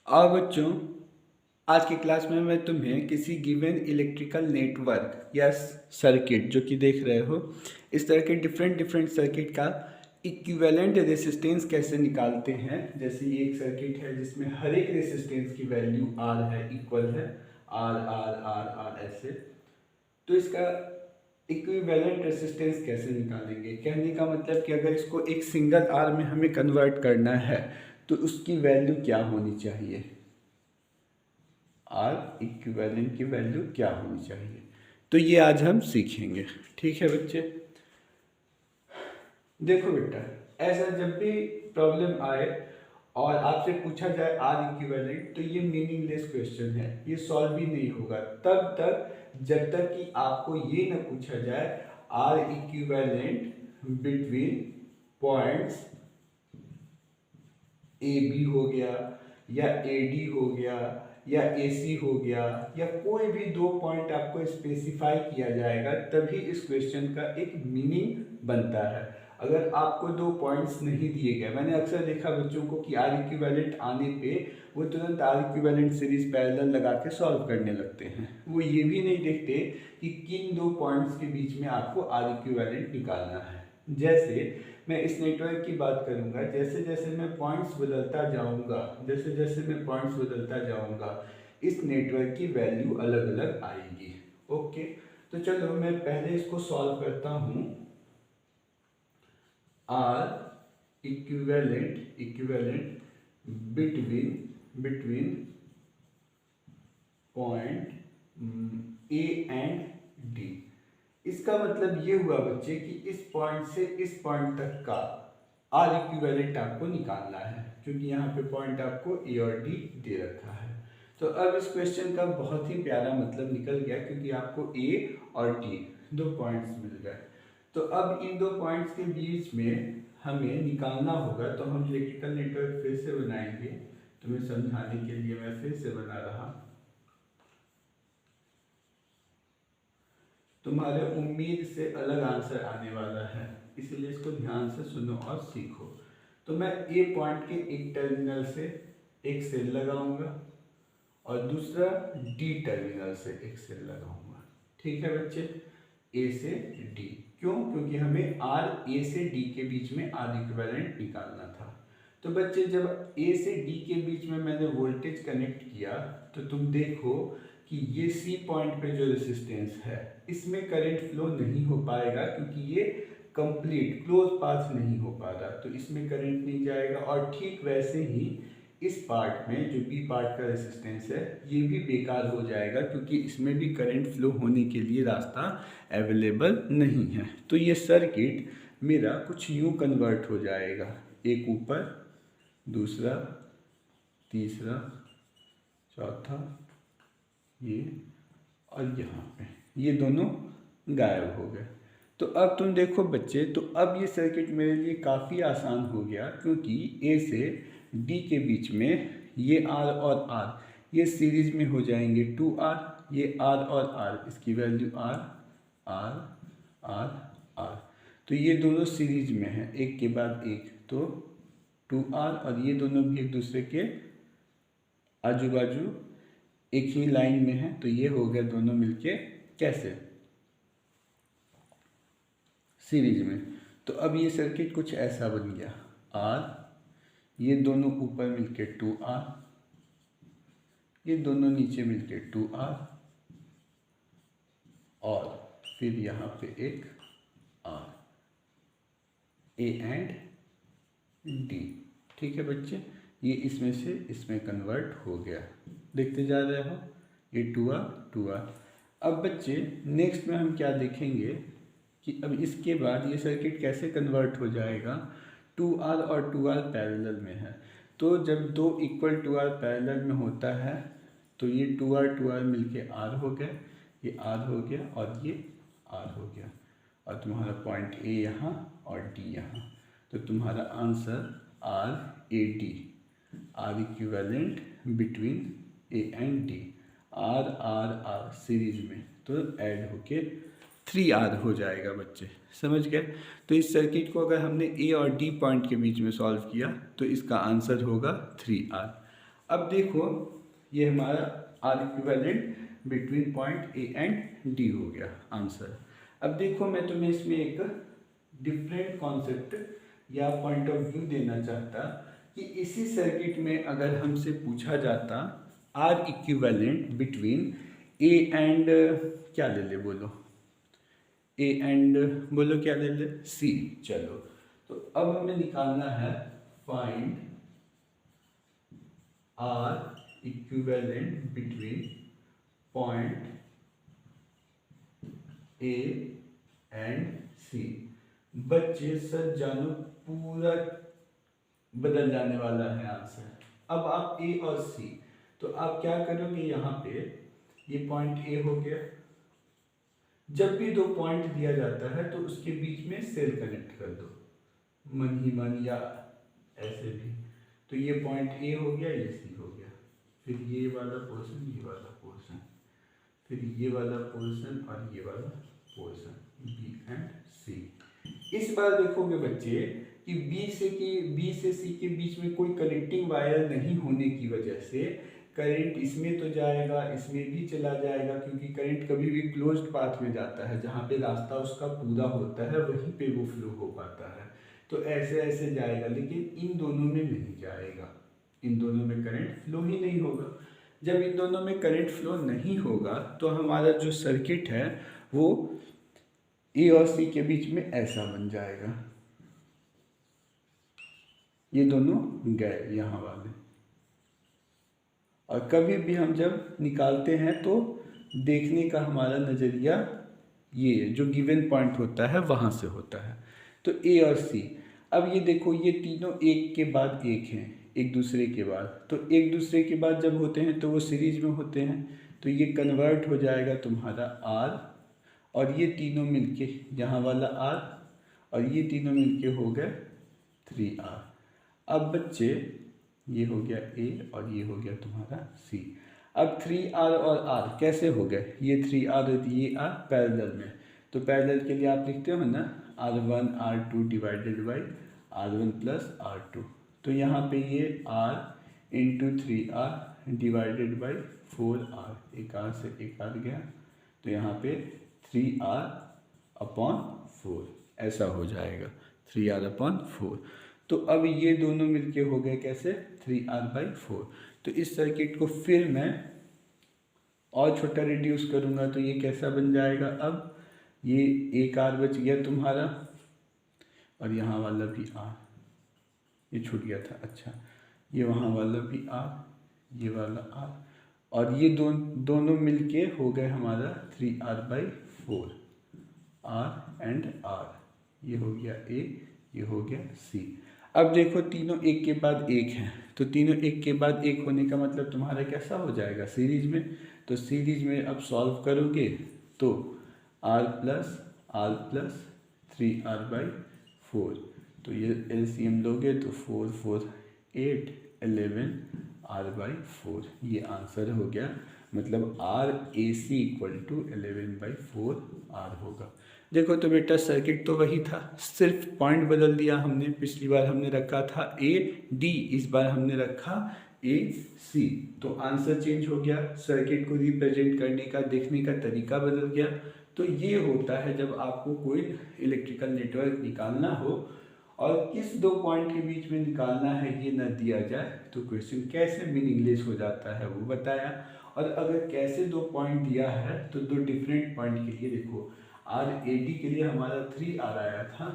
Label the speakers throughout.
Speaker 1: और बच्चों, आज की क्लास में मैं तुम्हें किसी गिवन इलेक्ट्रिकल नेटवर्क या सर्किट जो कि देख रहे हो, इस तरह के डिफरेंट डिफरेंट सर्किट का इक्विवेलेंट रेसिस्टेंस कैसे निकालते हैं। जैसे ये एक सर्किट है जिसमें हर एक रेसिस्टेंस की वैल्यू आर है, इक्वल है, आर आर आर आर ऐसे। तो इसका इक्विवेलेंट रेसिस्टेंस कैसे निकालेंगे? कहने का मतलब कि अगर इसको एक सिंगल आर में हमें कन्वर्ट करना है तो उसकी वैल्यू क्या होनी चाहिए, आर इक्विवेलेंट की वैल्यू क्या होनी चाहिए। तो ये आज हम सीखेंगे। ठीक है बच्चे, देखो बेटा, ऐसा जब भी प्रॉब्लम आए और आपसे पूछा जाए आर इक्विवेलेंट, तो ये मीनिंगलेस क्वेश्चन है, ये सॉल्व ही नहीं होगा तब तक जब तक कि आपको ये ना पूछा जाए R equivalent between points A B हो गया या ए डी हो गया या ए सी हो गया, या कोई भी दो पॉइंट आपको स्पेसिफाई किया जाएगा तभी इस क्वेश्चन का एक मीनिंग बनता है। अगर आपको दो पॉइंट्स नहीं दिए गए, मैंने अक्सर देखा बच्चों को कि आर इक्विवेलेंट आने पे वो तुरंत आर इक्विवेलेंट सीरीज पैरेलल लगा के सॉल्व करने लगते हैं। वो ये भी नहीं देखते कि किन दो पॉइंट्स के बीच में आपको आर इक्विवेलेंट निकालना है। जैसे मैं इस नेटवर्क की बात करूंगा, जैसे जैसे मैं पॉइंट्स बदलता जाऊंगा, जैसे जैसे मैं पॉइंट्स बदलता जाऊंगा, इस नेटवर्क की वैल्यू अलग अलग आएगी। ओके, तो चलो मैं पहले इसको सॉल्व करता हूं। R equivalent equivalent between point A and D. इसका मतलब ये हुआ बच्चे कि इस पॉइंट से इस पॉइंट तक का आर इक्विवेलेंट आपको निकालना है, क्योंकि यहाँ पे पॉइंट आपको ए और डी दे रखा है। तो अब इस क्वेश्चन का बहुत ही प्यारा मतलब निकल गया, क्योंकि आपको ए और डी दो पॉइंट्स मिल गए। तो अब इन दो पॉइंट्स के बीच में हमें निकालना होगा, तो हम इलेक्ट्रिकल नेटवर्क फिर से बनाएंगे। तुम्हें समझाने के लिए मैं फिर से बना रहा। तुम्हारे उम्मीद से अलग आंसर आने वाला है, इसलिए इसको ध्यान से सुनो और सीखो। तो मैं ए पॉइंट के एक टर्मिनल से एक सेल लगाऊंगा और दूसरा डी टर्मिनल से एक सेल लगाऊंगा। ठीक है बच्चे, ए से डी। क्यों? क्योंकि हमें आर ए से डी के बीच में आर इक्विवेलेंट निकालना था। तो बच्चे, जब ए से डी के बीच में मैंने वोल्टेज कनेक्ट किया, तो तुम देखो कि ये सी पॉइंट पे जो रेसिस्टेंस है इसमें करंट फ्लो नहीं हो पाएगा, क्योंकि ये कंप्लीट क्लोज पाथ नहीं हो पा रहा, तो इसमें करंट नहीं जाएगा। और ठीक वैसे ही इस पार्ट में जो बी पार्ट का रेसिस्टेंस है ये भी बेकार हो जाएगा, क्योंकि इसमें भी करंट फ्लो होने के लिए रास्ता अवेलेबल नहीं है। तो ये सर्किट मेरा कुछ यूँ कन्वर्ट हो जाएगा, एक ऊपर, दूसरा, तीसरा, चौथा, ये और यहाँ पे ये दोनों गायब हो गए। तो अब तुम देखो बच्चे, तो अब ये सर्किट मेरे लिए काफ़ी आसान हो गया, क्योंकि ए से डी के बीच में ये आर और आर ये सीरीज में हो जाएंगे 2R, ये आर और आर इसकी value R R R R. तो ये दोनों सीरीज में हैं, एक के बाद एक, तो 2R, और ये दोनों भी एक दूसरे के आजू बाजू एक ही लाइन में है, तो ये हो गया दोनों मिलके कैसे, सीरीज में। तो अब ये सर्किट कुछ ऐसा बन गया, आर, ये दोनों ऊपर मिलके 2R, ये दोनों नीचे मिलके 2R, और फिर यहाँ पे एक आर, ए एंड डी। ठीक है बच्चे, ये इसमें से इसमें कन्वर्ट हो गया, देखते जा रहे हो, ये 2R 2R। अब बच्चे नेक्स्ट में हम क्या देखेंगे कि अब इसके बाद ये सर्किट कैसे कन्वर्ट हो जाएगा। 2R और 2R पैरेलल में है, तो जब दो इक्वल 2R पैरेलल में होता है तो ये 2R 2R मिलके R हो गया, ये R हो गया और ये R हो गया, और तुम्हारा पॉइंट ए यहाँ और डी यहाँ। तो तुम्हारा answer R A D, R equivalent between A and D, R R R series में, तो ऐड होके 3R हो जाएगा बच्चे, समझ गए। तो इस सर्किट को अगर हमने ए और डी पॉइंट के बीच में सॉल्व किया तो इसका आंसर होगा 3R। अब देखो ये हमारा R equivalent between point A and D हो गया आंसर। अब देखो मैं तुम्हें इसमें एक डिफरेंट कॉन्सेप्ट या पॉइंट ऑफ व्यू देना चाहता कि इसी सर्किट में अगर हमसे पूछा जाता R equivalent between A and क्या ले ले बोलो, ए एंड बोलो क्या ले ले, सी। चलो तो अब हमें निकालना है find R equivalent between point A and C. बच्चे सच जानो पूरा बदल जाने वाला है आंसर। अब आप ए और सी, तो आप क्या करोगे, यहाँ पे ये पॉइंट ए हो गया। जब भी दो पॉइंट दिया जाता है तो उसके बीच में सेल कनेक्ट कर दो, मन ही मन या ऐसे भी। तो ये पॉइंट ए हो गया, ये सी हो गया, फिर ये वाला पोर्शन, ये वाला पोर्शन, फिर ये वाला पोर्शन और ये वाला पोर्शन, बी एंड सी। इस बार देखोगे बच्चे कि बी से सी के बीच में कोई कनेक्टिंग वायर नहीं होने की वजह से करंट इसमें तो जाएगा, इसमें भी चला जाएगा, क्योंकि करंट कभी भी क्लोज्ड पाथ में जाता है, जहाँ पे रास्ता उसका पूरा होता है वहीं पे वो फ्लो हो पाता है। तो ऐसे ऐसे जाएगा, लेकिन इन दोनों में नहीं जाएगा, इन दोनों में करंट फ्लो ही नहीं होगा। जब इन दोनों में करंट फ्लो नहीं होगा तो हमारा जो सर्किट है वो ए और सी के बीच में ऐसा बन जाएगा, ये दोनों गए यहाँ वाले। और कभी भी हम जब निकालते हैं तो देखने का हमारा नज़रिया ये जो गिवन पॉइंट होता है वहाँ से होता है। तो ए और सी, अब ये देखो ये तीनों एक के बाद एक हैं, एक दूसरे के बाद। तो एक दूसरे के बाद जब होते हैं तो वो सीरीज में होते हैं, तो ये कन्वर्ट हो जाएगा तुम्हारा आर, और ये तीनों मिलके यहाँ वाला आर और ये तीनों मिलके हो गए 3R। अब बच्चे ये हो गया ए और ये हो गया तुम्हारा सी। अब 3R और R कैसे हो गए, ये 3R और ये R पैरेलल में, तो पैरेलल के लिए आप लिखते हो ना R1 R2 divided by R1 plus R2। तो यहाँ पे ये R into 3R divided by 4R, एक R से एक R गया, तो यहाँ पे 3R अपॉन 4 ऐसा हो जाएगा, 3R अपॉन 4। तो अब ये दोनों मिलके हो गए कैसे, 3R/4। तो इस सर्किट को फिर मैं और छोटा रिड्यूस करूँगा तो ये कैसा बन जाएगा, अब ये एक R बच गया तुम्हारा, और यहाँ वाला भी R, ये छूट गया था, अच्छा ये वहाँ वाला भी R, ये वाला R, और ये दोनों मिलके हो गए हमारा 3R/4, R एंड R, ये हो गया A, ये हो गया C। अब देखो तीनों एक के बाद एक हैं, तो तीनों एक के बाद एक होने का मतलब तुम्हारा कैसा हो जाएगा, सीरीज में। तो सीरीज में अब सॉल्व करोगे तो R प्लस 3R/4, तो ये LCM लोगे तो 4 4 8 11 R/4, ये आंसर हो गया। मतलब RAC इक्वल टू 11/4 R होगा। देखो तो बेटा सर्किट तो वही था, सिर्फ पॉइंट बदल दिया हमने। पिछली बार हमने रखा था AD, इस बार हमने रखा AC, तो आंसर चेंज हो गया, सर्किट को रिप्रेजेंट करने का देखने का तरीका बदल गया। तो ये होता है जब आपको कोई इलेक्ट्रिकल नेटवर्क निकालना हो और किस दो पॉइंट के बीच में निकालना है ये न दिया जाए तो क्वेश्चन कैसे मीनिंगलेस हो जाता है वो बताया। और अगर कैसे दो पॉइंट दिया है तो दो डिफरेंट पॉइंट के लिए देखो, RAD के लिए हमारा 3R आया था,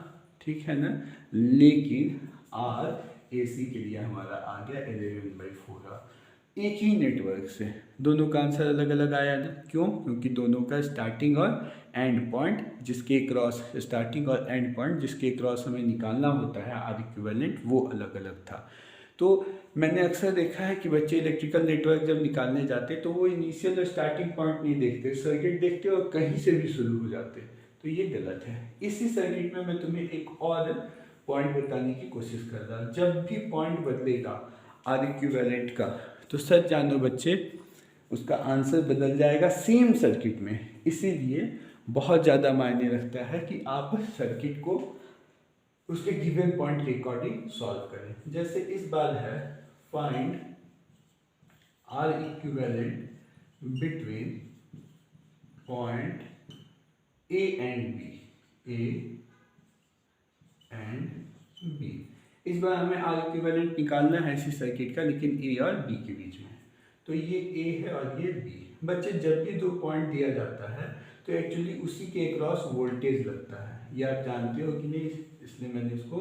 Speaker 1: ठीक है ना, लेकिन RAC के लिए हमारा आ गया 11/4। एक ही नेटवर्क से दोनों का आंसर अलग अलग आया ना, क्यों, क्योंकि दोनों का स्टार्टिंग और एंड पॉइंट जिसके क्रॉस, स्टार्टिंग और एंड पॉइंट जिसके क्रॉस हमें निकालना होता है आर इक्विवेलेंट, वो अलग अलग था। तो मैंने अक्सर देखा है कि बच्चे इलेक्ट्रिकल नेटवर्क जब निकालने जाते तो वो इनिशियल और स्टार्टिंग पॉइंट नहीं देखते, सर्किट देखते और कहीं से भी शुरू हो जाते, तो ये गलत है। इसी सर्किट में मैं तुम्हें एक और पॉइंट बताने की कोशिश कर रहा हूँ। जब भी पॉइंट बदलेगा आर इक्विवेलेंट का तो सच जानो बच्चे उसका आंसर बदल जाएगा सेम सर्किट में। इसीलिए बहुत ज़्यादा मायने रखता है कि आप सर्किट को उसके गिवन पॉइंट के अकॉर्डिंग सॉल्व करें। जैसे इस बार है find R equivalent between point A and B. इस बार हमें आर इक्विवेलेंट निकालना है इसी सर्किट का, लेकिन ए और बी के बीच में। तो ये ए है और ये बी। बच्चे जब भी 2 पॉइंट दिया जाता है तो एक्चुअली उसी के अक्रॉस वोल्टेज लगता है, ये आप जानते हो कि नहीं, इसलिए मैंने इसको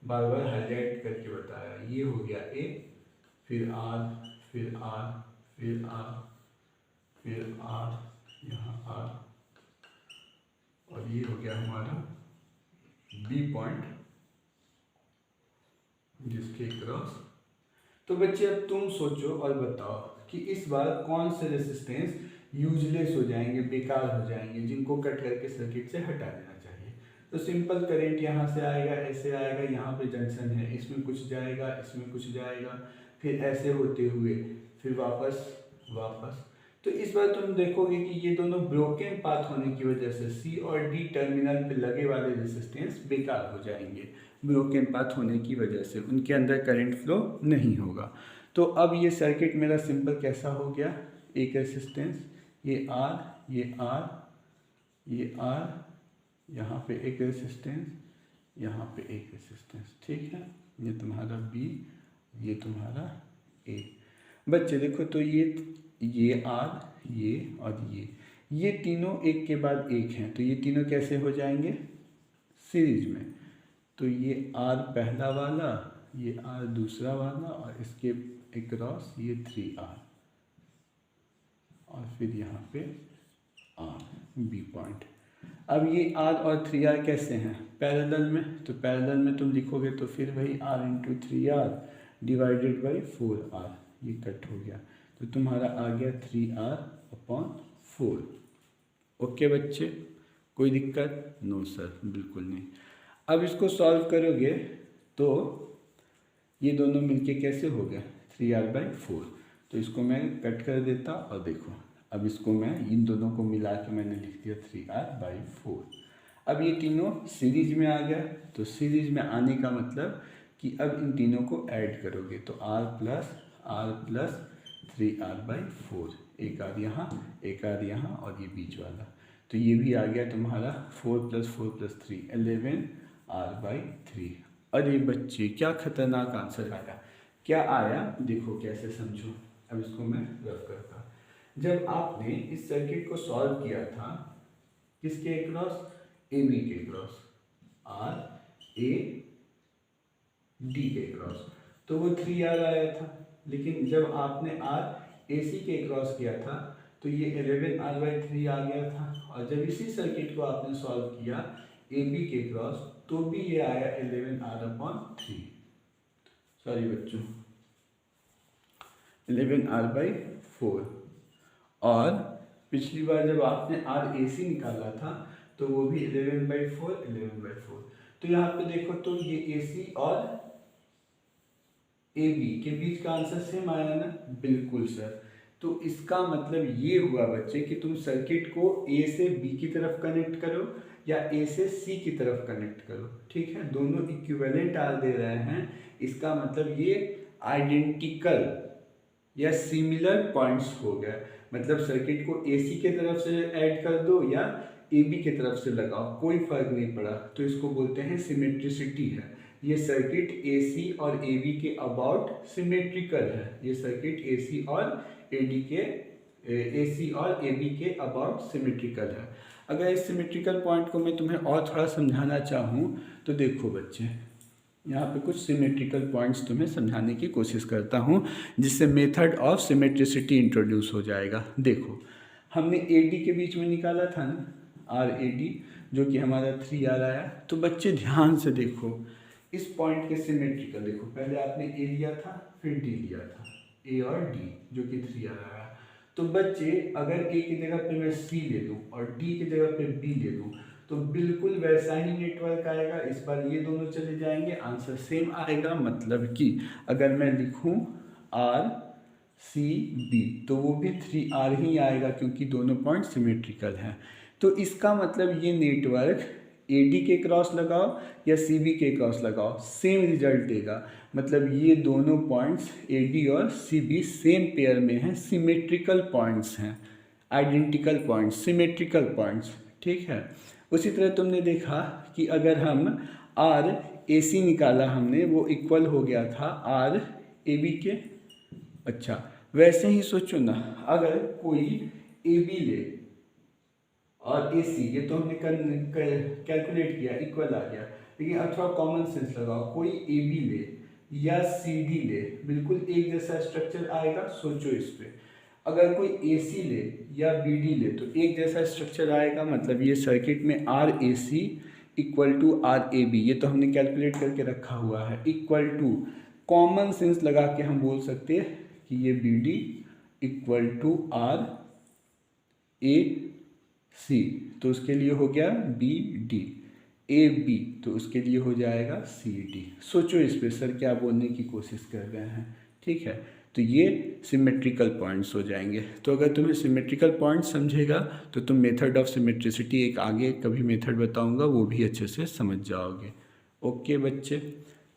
Speaker 1: बार बार हाईलाइट करके बताया। ये हो गया ए, फिर आर, फिर आर, फिर आर, फिर आर, यहाँ आर, और ये हो गया हमारा बी पॉइंट जिसके क्रॉस। तो बच्चे अब तुम सोचो और बताओ कि इस बार कौन से रेसिस्टेंस यूजलेस हो जाएंगे, बेकार हो जाएंगे, जिनको कट करके सर्किट से हटा देना चाहिए। तो सिंपल करंट यहाँ से आएगा, ऐसे आएगा, यहाँ पे जंक्शन है, इसमें कुछ जाएगा, इसमें कुछ जाएगा, फिर ऐसे होते हुए फिर वापस। तो इस बार तुम देखोगे कि ये दोनों ब्रोकन पाथ होने की वजह से सी और डी टर्मिनल पे लगे वाले रेसिस्टेंस बेकार हो जाएंगे। ब्रोकन पाथ होने की वजह से उनके अंदर करंट फ्लो नहीं होगा। तो अब ये सर्किट मेरा सिंपल कैसा हो गया, एक रेसिस्टेंस, ये आर, ये आर, ये आर, यहाँ पे एक रेसिस्टेंस, यहाँ पे एक रेसिस्टेंस, ठीक है। ये तुम्हारा बी, ये तुम्हारा ए। बच्चे देखो, तो ये आर, ये और ये तीनों एक के बाद एक हैं, तो ये तीनों कैसे हो जाएंगे, सीरीज में। तो ये आर पहला वाला, ये आर दूसरा वाला, और इसके अक्रॉस ये 3R, और फिर यहाँ पे आर, बी पॉइंट। अब ये आर और 3R कैसे हैं, पैरेलल में। तो पैरेलल में तुम लिखोगे तो फिर वही R × 3R divided by 4R, ये कट हो गया, तो तुम्हारा आ गया 3R/4। ओके बच्चे, कोई दिक्कत? नो सर, बिल्कुल नहीं। अब इसको सॉल्व करोगे तो ये दोनों मिलके कैसे हो गया 3R/4। तो इसको मैं कट कर देता, और देखो अब इसको मैं इन दोनों को मिला के मैंने लिख दिया 3R/4। अब ये तीनों सीरीज में आ गया। तो सीरीज में आने का मतलब कि अब इन तीनों को ऐड करोगे तो R + 3R/4, एक आर यहाँ, एक आर यहाँ, और ये बीच वाला, तो ये भी आ गया तुम्हारा 4 + 4 + 3 11R/3। अरे बच्चे, क्या खतरनाक आंसर आया। क्या आया देखो, कैसे समझो। अब इसको मैं रफ करता। जब आपने इस सर्किट को सॉल्व किया था, किसके अक्रॉस, ए बी के अक्रॉस, आर ए डी के अक्रॉस, तो वो 3R आया था। लेकिन जब आपने आर ए सी के अक्रॉस किया था तो ये 11R/3 आ गया था। और जब इसी सर्किट को आपने सॉल्व किया ए बी के अक्रॉस, तो भी ये आया 11R/3। सॉरी बच्चों, 11R/4। और पिछली बार जब आपने RAC निकाला था तो वो भी 11/4। तो यहाँ पे देखो, तो ये AC और AB के बीच का आंसर सेम आया ना, बिल्कुल सर। तो इसका मतलब ये हुआ बच्चे कि तुम सर्किट को A से B की तरफ कनेक्ट करो या A से C की तरफ कनेक्ट करो, ठीक है, दोनों इक्विवेलेंट आर दे रहे हैं। इसका मतलब ये आइडेंटिकल या सिमिलर पॉइंट्स हो गए। मतलब सर्किट को AC के तरफ से ऐड कर दो या AB के तरफ से लगाओ, कोई फर्क नहीं पड़ा। तो इसको बोलते हैं सिमेट्रिसिटी है। ये सर्किट AC और AB के अबाउट सिमेट्रिकल है। ये सर्किट AC और AB के अबाउट सिमेट्रिकल है। अगर इस सिमेट्रिकल पॉइंट को मैं तुम्हें और थोड़ा समझाना चाहूँ तो देखो बच्चे, यहाँ पे कुछ सिमेट्रिकल पॉइंट्स तुम्हें समझाने की कोशिश करता हूँ, जिससे मेथड ऑफ सिमेट्रिसिटी इंट्रोड्यूस हो जाएगा। देखो, हमने AD के बीच में निकाला था ना, RAD, जो कि हमारा 3R आया। तो बच्चे ध्यान से देखो, इस पॉइंट के सिमेट्रिकल देखो, पहले आपने A लिया था, फिर D लिया था, A और D, जो कि 3R आया। तो बच्चे, अगर A की जगह पे मैं C ले लूँ और D की जगह पे B ले लूँ, तो बिल्कुल वैसा ही नेटवर्क आएगा। इस बार ये दोनों चले जाएंगे, आंसर सेम आएगा। मतलब कि अगर मैं लिखूं RCB तो वो भी 3R ही आएगा, क्योंकि दोनों पॉइंट सिमेट्रिकल हैं। तो इसका मतलब ये नेटवर्क AD के क्रॉस लगाओ या CB के क्रॉस लगाओ, सेम रिजल्ट देगा। मतलब ये दोनों पॉइंट्स AD और CB सेम पेयर में हैं, सिमेट्रिकल पॉइंट्स हैं, आइडेंटिकल पॉइंट्स, सिमेट्रिकल पॉइंट्स, ठीक है। उसी तरह तुमने देखा कि अगर हम RAC निकाला हमने, वो इक्वल हो गया था RAB के। अच्छा, वैसे ही सोचो ना, अगर कोई AB ले और AC, ये तो हमने कैलकुलेट किया, इक्वल आ गया। लेकिन अब थोड़ा कॉमन सेंस लगाओ, कोई AB ले या CD ले, बिल्कुल एक जैसा स्ट्रक्चर आएगा। सोचो इस पे, अगर कोई AC ले या BD ले तो एक जैसा स्ट्रक्चर आएगा। मतलब ये सर्किट में RAC इक्वल टू RAB, ये तो हमने कैलकुलेट करके रखा हुआ है, इक्वल टू, कॉमन सेंस लगा के हम बोल सकते हैं कि ये BD इक्वल टू RAC, तो उसके लिए हो गया BD, AB तो उसके लिए हो जाएगा CD। सोचो इस पे सर क्या बोलने की कोशिश कर रहे हैं, ठीक है। तो ये सिमेट्रिकल पॉइंट्स हो जाएंगे। तो अगर तुम्हें सिमेट्रिकल पॉइंट्स समझेगा तो तुम मेथड ऑफ सिमेट्रिसिटी, एक आगे कभी मेथड बताऊंगा, वो भी अच्छे से समझ जाओगे। ओके बच्चे,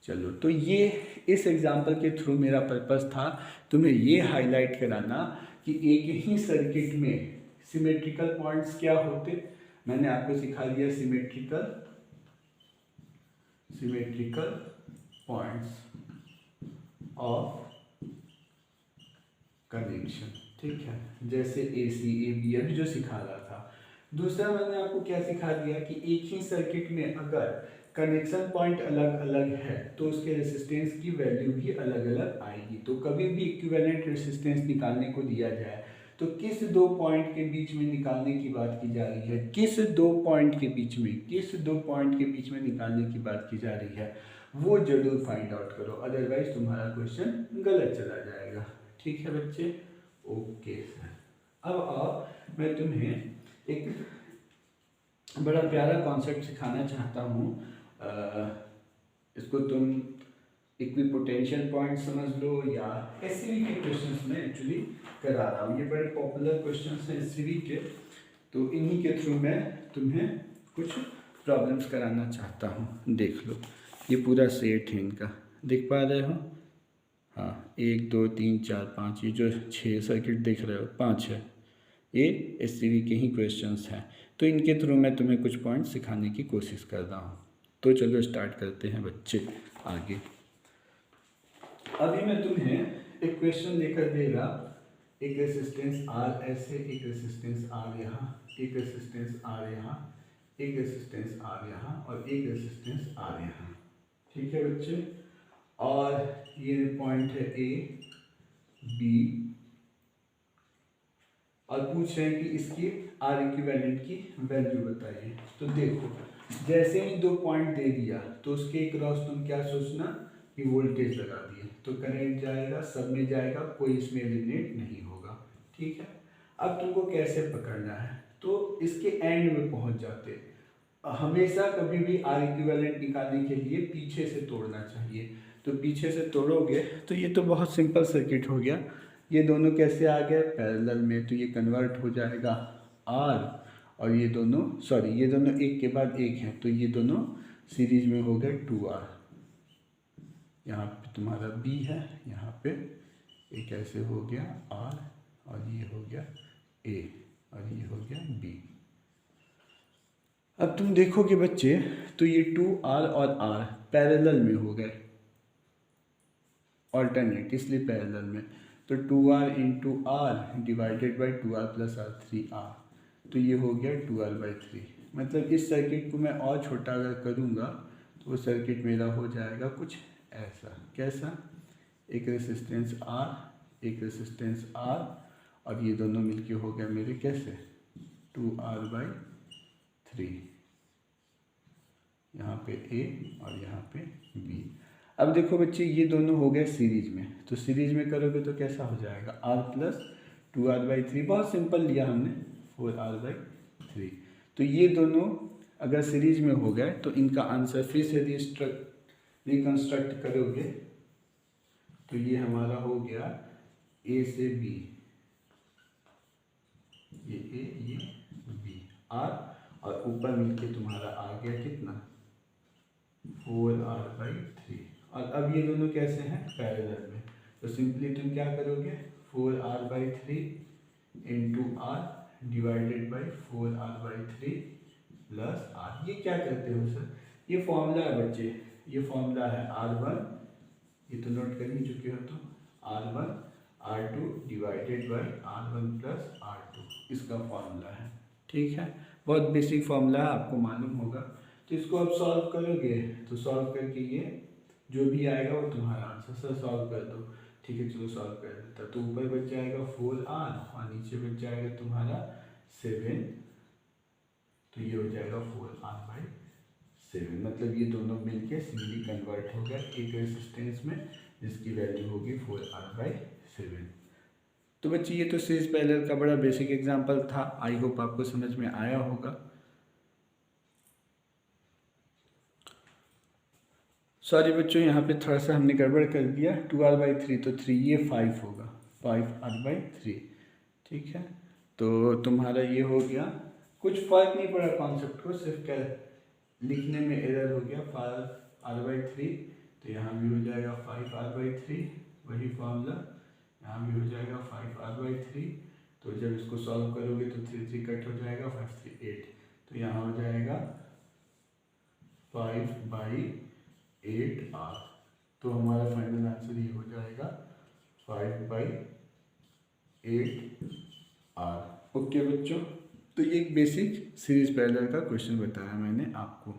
Speaker 1: चलो। तो ये इस एग्जाम्पल के थ्रू मेरा पर्पस था तुम्हें ये हाईलाइट कराना कि एक ही सर्किट में सिमेट्रिकल पॉइंट्स क्या होते। मैंने आपको सिखा दिया सिमेट्रिकल पॉइंट्स ऑफ कनेक्शन, ठीक है, जैसे AC AB अभी जो सिखा रहा था। दूसरा मैंने आपको क्या सिखा दिया कि एक ही सर्किट में अगर कनेक्शन पॉइंट अलग अलग है तो उसके रेसिस्टेंस की वैल्यू भी अलग अलग आएगी। तो कभी भी इक्विवेलेंट रेसिस्टेंस निकालने को दिया जाए तो किस दो पॉइंट के बीच में निकालने की बात की जा रही है, किस दो पॉइंट के बीच में निकालने की बात की जा रही है, वो जरूर फाइंड आउट करो, अदरवाइज तुम्हारा क्वेश्चन गलत चला जाएगा। ठीक है बच्चे, ओके सर। अब आओ, मैं तुम्हें एक बड़ा प्यारा कॉन्सेप्ट सिखाना चाहता हूँ। इसको तुम इक्विपोटेंशियल पॉइंट समझ लो या एससीवी के क्वेश्चंस में एक्चुअली करा रहा हूँ। ये बड़े पॉपुलर क्वेश्चंस हैं एससीवी के, तो इन्हीं के थ्रू मैं तुम्हें कुछ प्रॉब्लम्स कराना चाहता हूँ। देख लो, ये पूरा सेट है इनका, देख पा रहे हो? हाँ, 1 2 3 4 5, ये जो 6 सर्किट देख रहे हो, 5 है, ये एससीवी के ही क्वेश्चंस हैं। तो इनके थ्रू मैं तुम्हें कुछ पॉइंट सिखाने की कोशिश कर रहा हूँ। तो चलो स्टार्ट करते हैं बच्चे आगे। अभी मैं तुम्हें एक क्वेश्चन लेकर देगा, एक रेसिस्टेंस R ऐसे, एक रेसिस्टेंस R यहाँ, एक रेसिस्टेंस R यहाँ, एक रेसिस्टेंस R यहाँ और एक रेसिस्टेंस R यहाँ, ठीक है बच्चे। और ये पॉइंट है A B, और पूछ रहे हैं कि इसकी R इक्विवेलेंट की वैल्यू बताइए। तो देखो, जैसे ही दो पॉइंट दे दिया तो उसके क्रॉस तुम क्या सोचना कि वोल्टेज लगा दिए, तो करंट जाएगा, सब में जाएगा, कोई इसमें एलिमिनेट नहीं होगा, ठीक है। अब तुमको कैसे पकड़ना है, तो इसके एंड में पहुंच जाते, हमेशा कभी भी R इक्विवेलेंट निकालने के लिए पीछे से तोड़ना चाहिए। तो पीछे से तोड़ोगे तो ये तो बहुत सिंपल सर्किट हो गया। ये दोनों कैसे आ गए, पैरेलल में, तो ये कन्वर्ट हो जाएगा R, और ये दोनों, सॉरी, ये दोनों एक के बाद एक हैं, तो ये दोनों सीरीज में हो गए 2R। यहाँ पे तुम्हारा B है, यहाँ पे एक ऐसे हो गया R, और ये हो गया A, और ये हो गया B। अब तुम देखोगे बच्चे, तो ये 2R और R पैरेलल में हो गए, ऑल्टरनेट, इसलिए पैरेलल में। तो 2R into R divided by 2R plus R 3R, तो ये हो गया 2R/3। मतलब इस सर्किट को मैं और छोटा अगर करूँगा तो वो सर्किट मेरा हो जाएगा कुछ ऐसा। कैसा? एक रेसिस्टेंस R, एक रेसिस्टेंस R, और ये दोनों मिलके हो गया मेरे कैसे 2R/3, यहाँ पे A और यहाँ पे B। अब देखो बच्चे, ये दोनों हो गए सीरीज में, तो सीरीज में करोगे तो कैसा हो जाएगा R प्लस 2R/3, बहुत सिंपल लिया हमने, 4R/3। तो ये दोनों अगर सीरीज में हो गए तो इनका आंसर फिर से रिकंस्ट्रक्ट करोगे तो ये हमारा हो गया A से B, ये A ये B, R, और ऊपर मिलके तुम्हारा आ गया कितना 4r/3। और अब ये दोनों कैसे हैं पैरेलल में, तो सिंपली तुम क्या करोगे 4r/3 into R divided by 4r/3 plus R. ये क्या करते हो सर, ये फॉर्मूला है बच्चे, ये फॉर्मूला है R1, ये तो नोट कर ही चुके हो तुम, R1 R2 divided by R1 plus R2, इसका फॉर्मूला है। ठीक है, बहुत बेसिक फॉर्मूला है, आपको मालूम होगा। तो इसको अब सॉल्व करोगे तो सॉल्व करके ये जो भी आएगा वो तुम्हारा आंसर। सर सॉल्व कर दो, ठीक है चलो सॉल्व कर देता। तो ऊपर बच जाएगा 4r और नीचे बच जाएगा तुम्हारा 7, तो ये हो जाएगा 4r/7। मतलब ये दोनों मिलके सिंगली कन्वर्ट हो गया एक रेजिस्टेंस में जिसकी वैल्यू होगी 4r/7। तो बच्चे ये तो सीरीज पैरेलल का बड़ा बेसिक एग्जांपल था, आई होप आपको समझ में आया होगा। सॉरी बच्चों, यहाँ पे थोड़ा सा हमने गड़बड़ कर दिया, 2r/3 तो 3 ये 5 होगा, 5r/3। ठीक है, तो तुम्हारा ये हो गया, कुछ फर्क नहीं पड़ा कॉन्सेप्ट को, सिर्फ क्या लिखने में एरर हो गया 5r/3, तो यहाँ भी हो जाएगा 5r/3, वही फॉर्मूला यहाँ भी हो जाएगा 5r/3। तो जब इसको सॉल्व करोगे तो 3 3 कट हो जाएगा, 5 3 8, तो यहाँ हो जाएगा 5/8r। तो हमारा फाइनल आंसर ये हो जाएगा 5/8r। ओके बच्चों, तो ये एक बेसिक सीरीज पैरेलल का क्वेश्चन बताया मैंने आपको।